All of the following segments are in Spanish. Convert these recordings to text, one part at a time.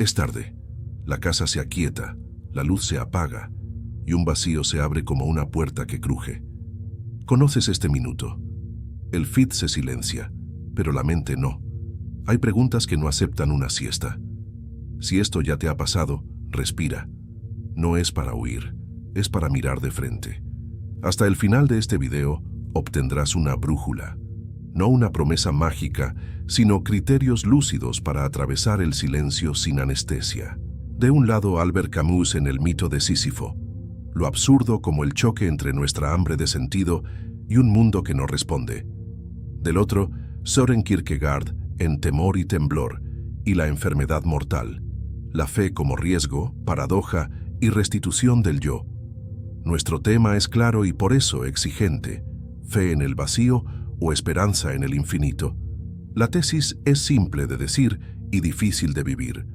Es tarde. La casa se aquieta, la luz se apaga y un vacío se abre como una puerta que cruje. Conoces este minuto. El feed se silencia, pero la mente no. Hay preguntas que no aceptan una siesta. Si esto ya te ha pasado, respira. No es para huir, es para mirar de frente. Hasta el final de este video obtendrás una brújula. No una promesa mágica, sino criterios lúcidos para atravesar el silencio sin anestesia. De un lado, Albert Camus en El mito de Sísifo, lo absurdo como el choque entre nuestra hambre de sentido y un mundo que no responde. Del otro, Søren Kierkegaard en Temor y temblor y la enfermedad mortal, la fe como riesgo, paradoja y restitución del yo. Nuestro tema es claro y por eso exigente: fe en el vacío o esperanza en el infinito. La tesis es simple de decir y difícil de vivir.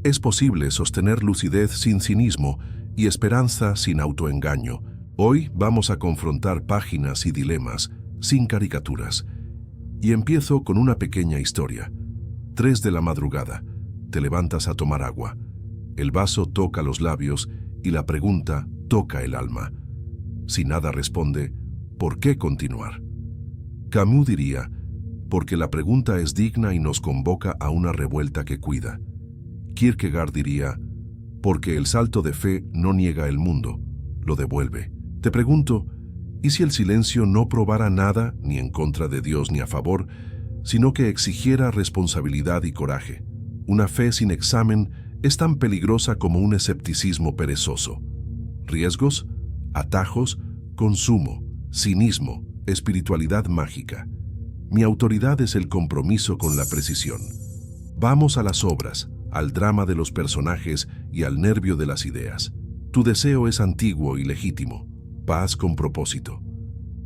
Es posible sostener lucidez sin cinismo y esperanza sin autoengaño. Hoy vamos a confrontar páginas y dilemas sin caricaturas. Y empiezo con una pequeña historia. 3 de la madrugada. Te levantas a tomar agua. El vaso toca los labios y la pregunta toca el alma. Si nada responde, ¿por qué continuar? Camus diría, porque la pregunta es digna y nos convoca a una revuelta que cuida. Kierkegaard diría, porque el salto de fe no niega el mundo, lo devuelve. Te pregunto, ¿y si el silencio no probara nada, ni en contra de Dios ni a favor, sino que exigiera responsabilidad y coraje? Una fe sin examen es tan peligrosa como un escepticismo perezoso. Riesgos, atajos, consumo, cinismo, espiritualidad mágica. Mi autoridad es el compromiso con la precisión. Vamos a las obras, al drama de los personajes y al nervio de las ideas. Tu deseo es antiguo y legítimo. Paz con propósito.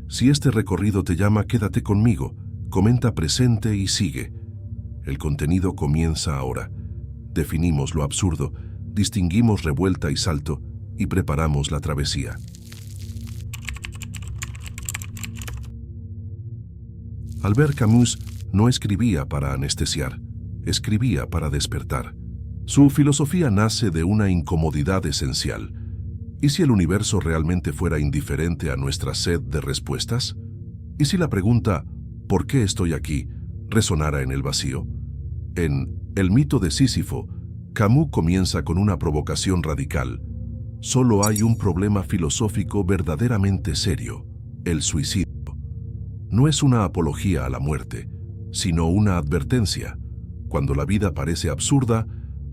Si este recorrido te llama, quédate conmigo. Comenta presente y sigue. El contenido comienza ahora. Definimos lo absurdo, distinguimos revuelta y salto y preparamos la travesía. Albert Camus no escribía para anestesiar, escribía para despertar. Su filosofía nace de una incomodidad esencial. ¿Y si el universo realmente fuera indiferente a nuestra sed de respuestas? ¿Y si la pregunta ¿por qué estoy aquí? Resonara en el vacío? En El mito de Sísifo, Camus comienza con una provocación radical. Solo hay un problema filosófico verdaderamente serio: el suicidio. No es una apología a la muerte, sino una advertencia. Cuando la vida parece absurda,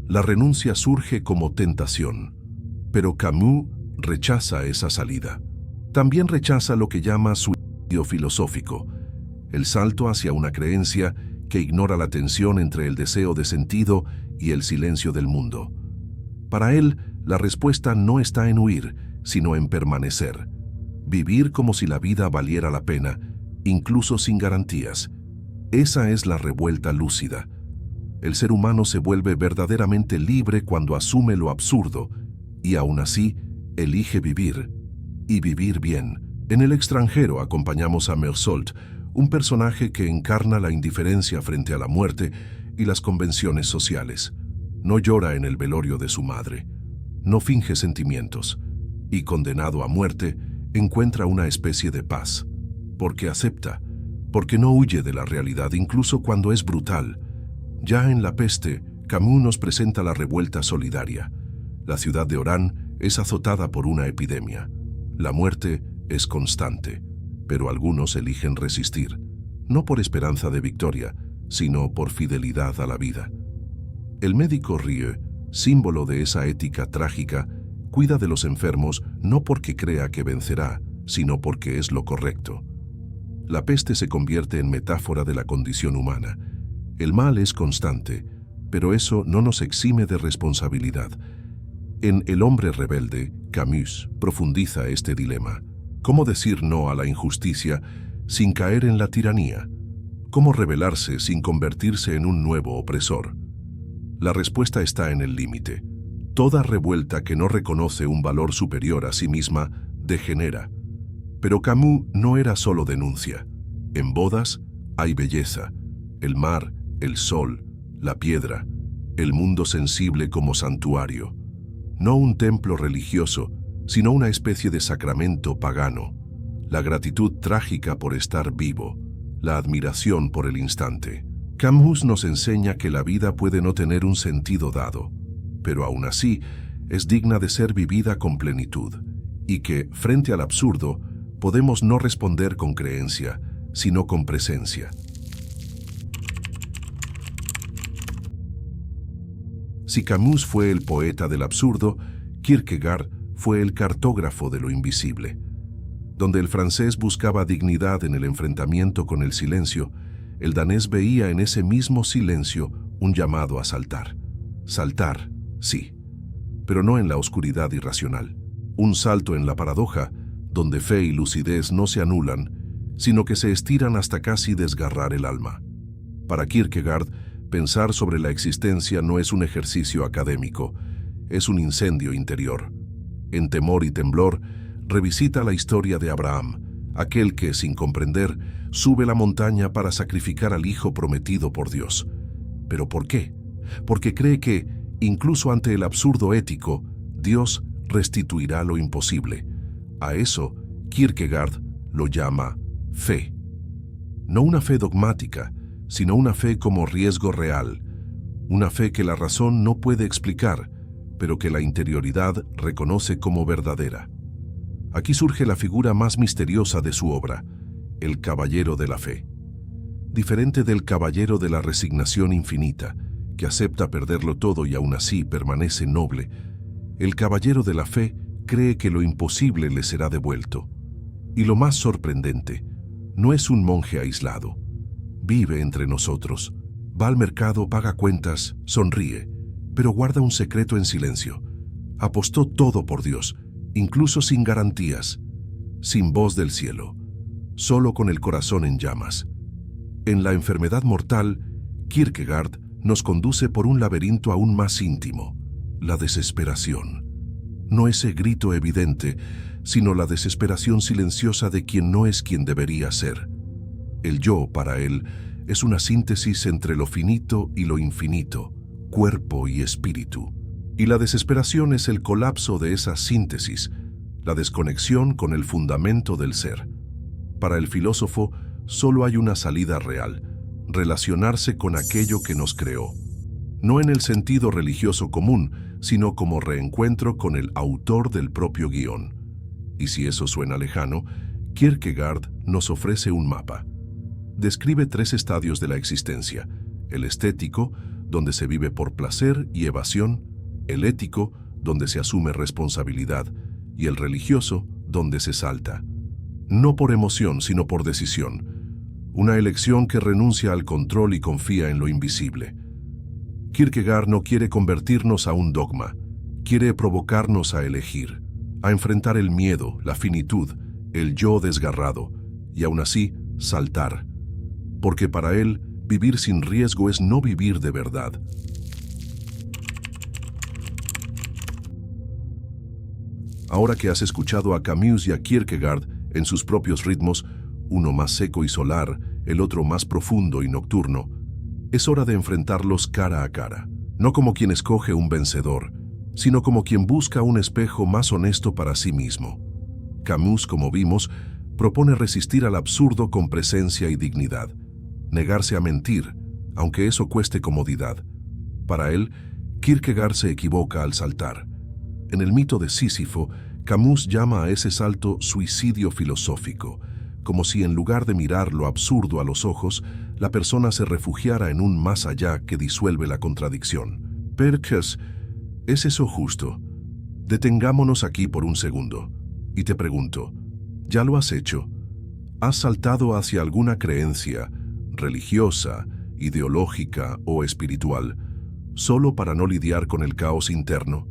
la renuncia surge como tentación. Pero Camus rechaza esa salida. También rechaza lo que llama suicidio filosófico, el salto hacia una creencia que ignora la tensión entre el deseo de sentido y el silencio del mundo. Para él, la respuesta no está en huir, sino en permanecer. Vivir como si la vida valiera la pena, incluso sin garantías. Esa es la revuelta lúcida. El ser humano se vuelve verdaderamente libre cuando asume lo absurdo y aún así elige vivir, y vivir bien. En El extranjero acompañamos a Meursault, un personaje que encarna la indiferencia frente a la muerte y las convenciones sociales. No llora en el velorio de su madre, no finge sentimientos, y condenado a muerte, encuentra una especie de paz, porque acepta, porque no huye de la realidad incluso cuando es brutal. Ya en La peste, Camus nos presenta la revuelta solidaria. La ciudad de Orán es azotada por una epidemia. La muerte es constante, pero algunos eligen resistir, no por esperanza de victoria, sino por fidelidad a la vida. El médico Rieu, símbolo de esa ética trágica, cuida de los enfermos no porque crea que vencerá, sino porque es lo correcto. La peste se convierte en metáfora de la condición humana. El mal es constante, pero eso no nos exime de responsabilidad. En El hombre rebelde, Camus profundiza este dilema. ¿Cómo decir no a la injusticia sin caer en la tiranía? ¿Cómo rebelarse sin convertirse en un nuevo opresor? La respuesta está en el límite. Toda revuelta que no reconoce un valor superior a sí misma degenera. Pero Camus no era solo denuncia. En bodas hay belleza, el mar, el sol, la piedra. el mundo sensible como santuario, no un templo religioso, sino una especie de sacramento pagano, la gratitud trágica por estar vivo, la admiración por el instante. Camus nos enseña que la vida puede no tener un sentido dado, pero aún así es digna de ser vivida con plenitud, y que, frente al absurdo, podemos no responder con creencia, sino con presencia. Si Camus fue el poeta del absurdo, Kierkegaard fue el cartógrafo de lo invisible. Donde el francés buscaba dignidad en el enfrentamiento con el silencio, el danés veía en ese mismo silencio un llamado a saltar. Saltar, sí, pero no en la oscuridad irracional. Un salto en la paradoja, donde fe y lucidez no se anulan, sino que se estiran hasta casi desgarrar el alma. Para Kierkegaard, pensar sobre la existencia no es un ejercicio académico, es un incendio interior. En Temor y Temblor, revisita la historia de Abraham, aquel que, sin comprender, sube la montaña para sacrificar al hijo prometido por Dios. ¿Pero por qué? Porque cree que, incluso ante el absurdo ético, Dios restituirá lo imposible. A eso, Kierkegaard lo llama fe. No una fe dogmática, sino una fe como riesgo real, una fe que la razón no puede explicar, pero que la interioridad reconoce como verdadera. Aquí surge la figura más misteriosa de su obra, el caballero de la fe. Diferente del caballero de la resignación infinita, que acepta perderlo todo y aún así permanece noble, el caballero de la fe cree que lo imposible le será devuelto. Y lo más sorprendente, no es un monje aislado. Vive entre nosotros, va al mercado, paga cuentas, sonríe, pero guarda un secreto en silencio. Apostó todo por Dios, incluso sin garantías, sin voz del cielo, solo con el corazón en llamas. En la enfermedad mortal, Kierkegaard nos conduce por un laberinto aún más íntimo, la desesperación. No ese grito evidente, sino la desesperación silenciosa de quien no es quien debería ser. El yo, para él, es una síntesis entre lo finito y lo infinito, cuerpo y espíritu. Y la desesperación es el colapso de esa síntesis, la desconexión con el fundamento del ser. Para el filósofo, solo hay una salida real, relacionarse con aquello que nos creó. No en el sentido religioso común, sino como reencuentro con el autor del propio guión. Y si eso suena lejano, Kierkegaard nos ofrece un mapa. Describe 3 estadios de la existencia: el estético, donde se vive por placer y evasión; el ético, donde se asume responsabilidad; y el religioso, donde se salta. No por emoción, sino por decisión. Una elección que renuncia al control y confía en lo invisible. Kierkegaard no quiere convertirnos a un dogma, quiere provocarnos a elegir, a enfrentar el miedo, la finitud, el yo desgarrado, y aún así, saltar. Porque para él, vivir sin riesgo es no vivir de verdad. Ahora que has escuchado a Camus y a Kierkegaard en sus propios ritmos, uno más seco y solar, el otro más profundo y nocturno, es hora de enfrentarlos cara a cara, no como quien escoge un vencedor, sino como quien busca un espejo más honesto para sí mismo. Camus, como vimos, propone resistir al absurdo con presencia y dignidad, negarse a mentir, aunque eso cueste comodidad. Para él, Kierkegaard se equivoca al saltar. En el mito de Sísifo, Camus llama a ese salto suicidio filosófico, como si en lugar de mirar lo absurdo a los ojos, la persona se refugiara en un más allá que disuelve la contradicción. Percas, ¿es eso justo? Detengámonos aquí por un segundo, y te pregunto, ¿ya lo has hecho? ¿Has saltado hacia alguna creencia, religiosa, ideológica o espiritual, solo para no lidiar con el caos interno?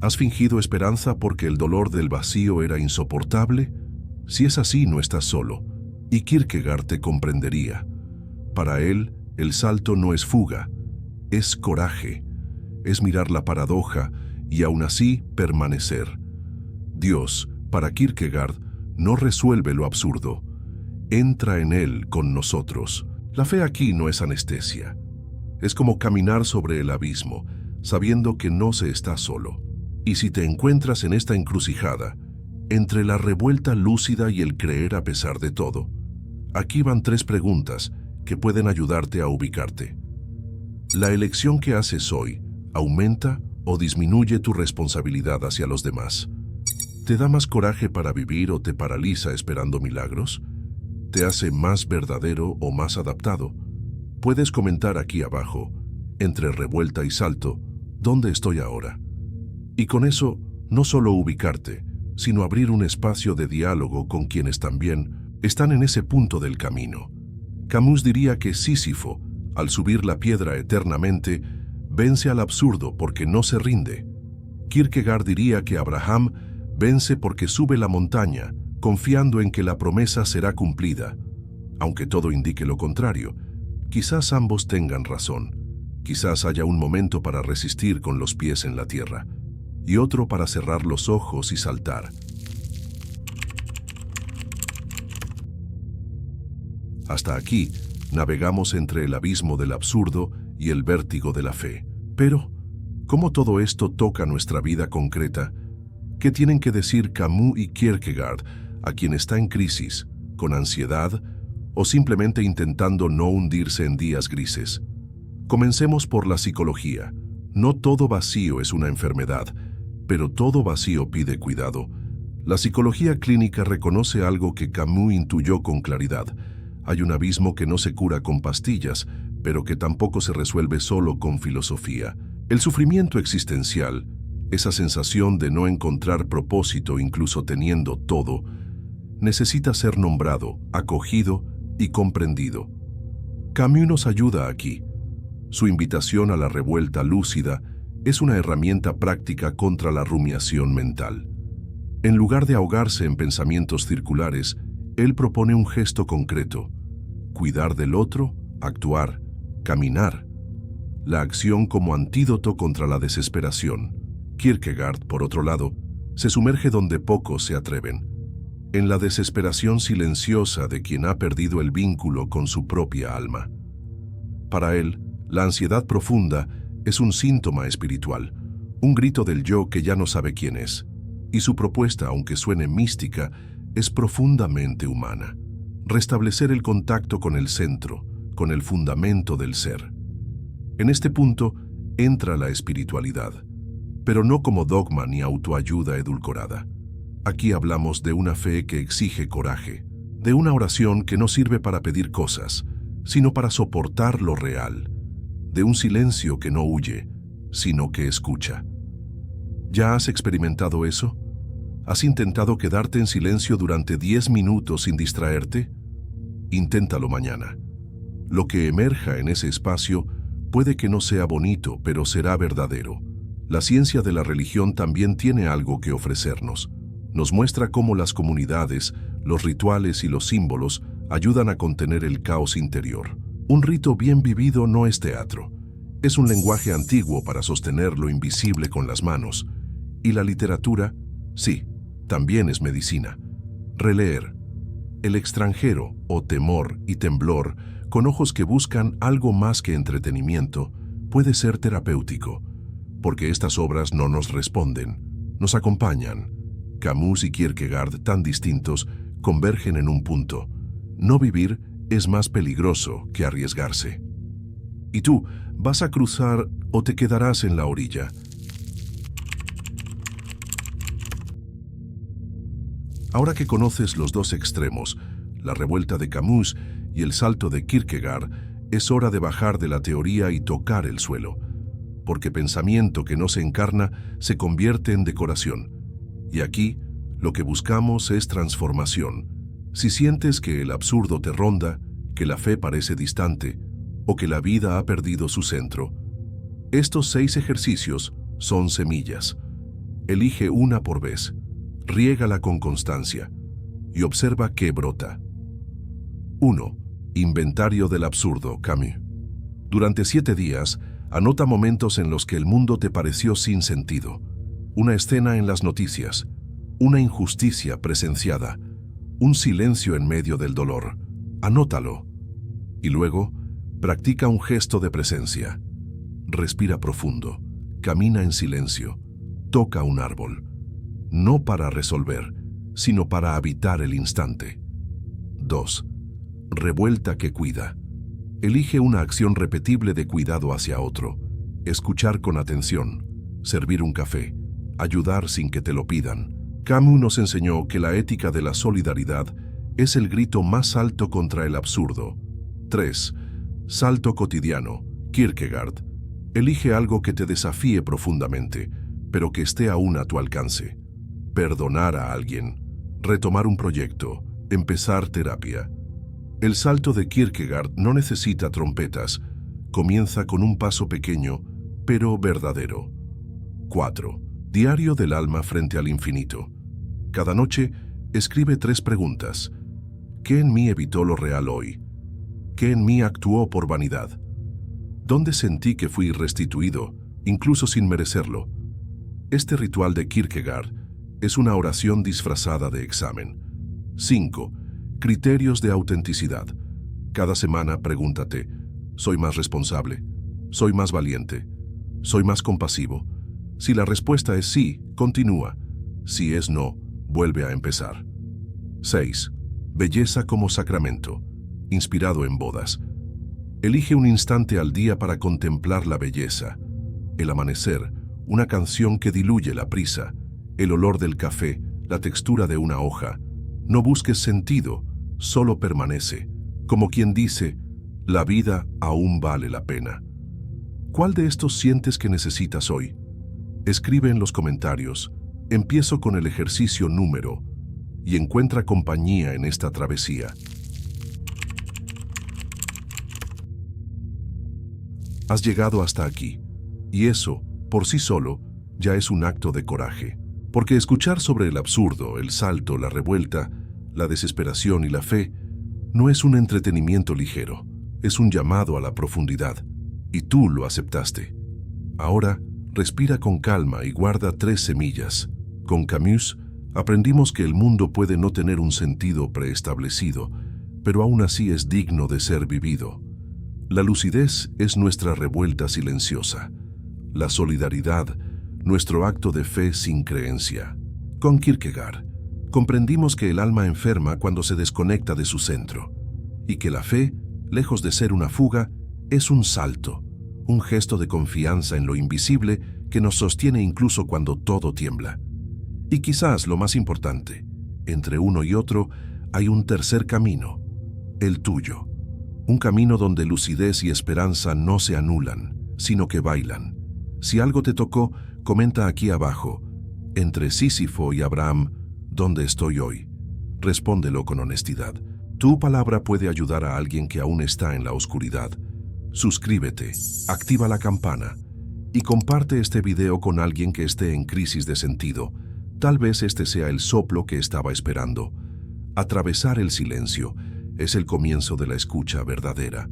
¿Has fingido esperanza porque el dolor del vacío era insoportable? Si es así, no estás solo, y Kierkegaard te comprendería. Para él, el salto no es fuga, es coraje, es mirar la paradoja y aún así permanecer. Dios, para Kierkegaard, no resuelve lo absurdo, entra en él con nosotros. La fe aquí no es anestesia, Es como caminar sobre el abismo, sabiendo que no se está solo. Y si te encuentras en esta encrucijada, entre la revuelta lúcida y el creer a pesar de todo, aquí van 3 preguntas que pueden ayudarte a ubicarte. ¿La elección que haces hoy aumenta o disminuye tu responsabilidad hacia los demás? ¿Te da más coraje para vivir o te paraliza esperando milagros? ¿Te hace más verdadero o más adaptado? Puedes comentar aquí abajo, entre revuelta y salto, ¿dónde estoy ahora? Y con eso, no solo ubicarte, sino abrir un espacio de diálogo con quienes también están en ese punto del camino. Camus diría que Sísifo, al subir la piedra eternamente, vence al absurdo porque no se rinde. Kierkegaard diría que Abraham vence porque sube la montaña, confiando en que la promesa será cumplida. Aunque todo indique lo contrario, quizás ambos tengan razón. Quizás haya un momento para resistir con los pies en la tierra, y otro para cerrar los ojos y saltar. Hasta aquí, navegamos entre el abismo del absurdo y el vértigo de la fe. Pero, ¿cómo todo esto toca nuestra vida concreta? ¿Qué tienen que decir Camus y Kierkegaard a quien está en crisis, con ansiedad o simplemente intentando no hundirse en días grises? Comencemos por la psicología. No todo vacío es una enfermedad, pero todo vacío pide cuidado. La psicología clínica reconoce algo que Camus intuyó con claridad. Hay un abismo que no se cura con pastillas, pero que tampoco se resuelve solo con filosofía. El sufrimiento existencial, esa sensación de no encontrar propósito incluso teniendo todo, necesita ser nombrado, acogido y comprendido. Camus nos ayuda aquí. Su invitación a la revuelta lúcida es una herramienta práctica contra la rumiación mental. En lugar de ahogarse en pensamientos circulares, él propone un gesto concreto: cuidar del otro, actuar, caminar. La acción como antídoto contra la desesperación. Kierkegaard, por otro lado, se sumerge donde pocos se atreven, en la desesperación silenciosa de quien ha perdido el vínculo con su propia alma. Para él, la ansiedad profunda es un síntoma espiritual, un grito del yo que ya no sabe quién es, y su propuesta, aunque suene mística, es profundamente humana. Restablecer el contacto con el centro, con el fundamento del ser. En este punto entra la espiritualidad, pero no como dogma ni autoayuda edulcorada. Aquí hablamos de una fe que exige coraje, de una oración que no sirve para pedir cosas, sino para soportar lo real, de un silencio que no huye, sino que escucha. ¿Ya has experimentado eso? ¿Has intentado quedarte en silencio durante 10 minutos sin distraerte? Inténtalo mañana. Lo que emerja en ese espacio puede que no sea bonito, pero será verdadero. La ciencia de la religión también tiene algo que ofrecernos. Nos muestra cómo las comunidades, los rituales y los símbolos ayudan a contener el caos interior. Un rito bien vivido no es teatro. Es un lenguaje antiguo para sostener lo invisible con las manos. Y la literatura, sí, también es medicina. Releer. El extranjero, o temor y temblor, con ojos que buscan algo más que entretenimiento, puede ser terapéutico, porque estas obras no nos responden, nos acompañan. Camus y Kierkegaard, tan distintos, convergen en un punto. No vivir es más peligroso que arriesgarse. ¿Y tú, vas a cruzar o te quedarás en la orilla? Ahora que conoces los dos extremos, la revuelta de Camus y el salto de Kierkegaard, es hora de bajar de la teoría y tocar el suelo, porque pensamiento que no se encarna se convierte en decoración. Y aquí, lo que buscamos es transformación. Si sientes que el absurdo te ronda, que la fe parece distante, o que la vida ha perdido su centro, estos 6 ejercicios son semillas. Elige una por vez, riégala con constancia y observa qué brota. 1. Inventario del absurdo, Camus. Durante 7 días, anota momentos en los que el mundo te pareció sin sentido. Una escena en las noticias, una injusticia presenciada, un silencio en medio del dolor. Anótalo. Y luego, Practica un gesto de presencia. Respira profundo. Camina en silencio. Toca un árbol. No para resolver, sino para habitar el instante. 2. Revuelta que cuida. Elige una acción repetible de cuidado hacia otro. Escuchar con atención. Servir un café. Ayudar sin que te lo pidan. Camus nos enseñó que la ética de la solidaridad es el grito más alto contra el absurdo. 3. Salto cotidiano. Kierkegaard. Elige algo que te desafíe profundamente, pero que esté aún a tu alcance. Perdonar a alguien. Retomar un proyecto. Empezar terapia. El salto de Kierkegaard no necesita trompetas. Comienza con un paso pequeño, pero verdadero. 4. Diario del alma frente al infinito. Cada noche, escribe 3 preguntas. ¿Qué en mí evitó lo real hoy? ¿Qué en mí actuó por vanidad? ¿Dónde sentí que fui restituido, incluso sin merecerlo? Este ritual de Kierkegaard es una oración disfrazada de examen. 5. Criterios de autenticidad. Cada semana pregúntate, ¿soy más responsable? ¿Soy más valiente? ¿Soy más compasivo? Si la respuesta es sí, continúa. Si es no, vuelve a empezar. 6. Belleza como sacramento. Inspirado en bodas. Elige un instante al día para contemplar la belleza. El amanecer, una canción que diluye la prisa, el olor del café, la textura de una hoja. No busques sentido, solo permanece, como quien dice, la vida aún vale la pena. ¿Cuál de estos sientes que necesitas hoy? Escribe en los comentarios. Empiezo con el ejercicio número y encuentra compañía en esta travesía. Has llegado hasta aquí, y eso, por sí solo, ya es un acto de coraje. Porque escuchar sobre el absurdo, el salto, la revuelta, la desesperación y la fe, no es un entretenimiento ligero, es un llamado a la profundidad, y tú lo aceptaste. Ahora, respira con calma y guarda 3 semillas. Con Camus, aprendimos que el mundo puede no tener un sentido preestablecido, pero aún así es digno de ser vivido. La lucidez es nuestra revuelta silenciosa. La solidaridad, nuestro acto de fe sin creencia. Con Kierkegaard, comprendimos que el alma enferma cuando se desconecta de su centro, y que la fe, lejos de ser una fuga, es un salto, un gesto de confianza en lo invisible que nos sostiene incluso cuando todo tiembla. Y quizás lo más importante, entre uno y otro hay un tercer camino, el tuyo. Un camino donde lucidez y esperanza no se anulan, sino que bailan. Si algo te tocó, comenta aquí abajo, entre Sísifo y Abraham, ¿dónde estoy hoy? Respóndelo con honestidad. Tu palabra puede ayudar a alguien que aún está en la oscuridad. Suscríbete, activa la campana y comparte este video con alguien que esté en crisis de sentido. Tal vez este sea el soplo que estaba esperando. Atravesar el silencio es el comienzo de la escucha verdadera.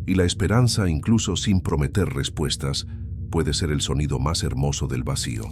Y la esperanza, incluso sin prometer respuestas, puede ser el sonido más hermoso del vacío.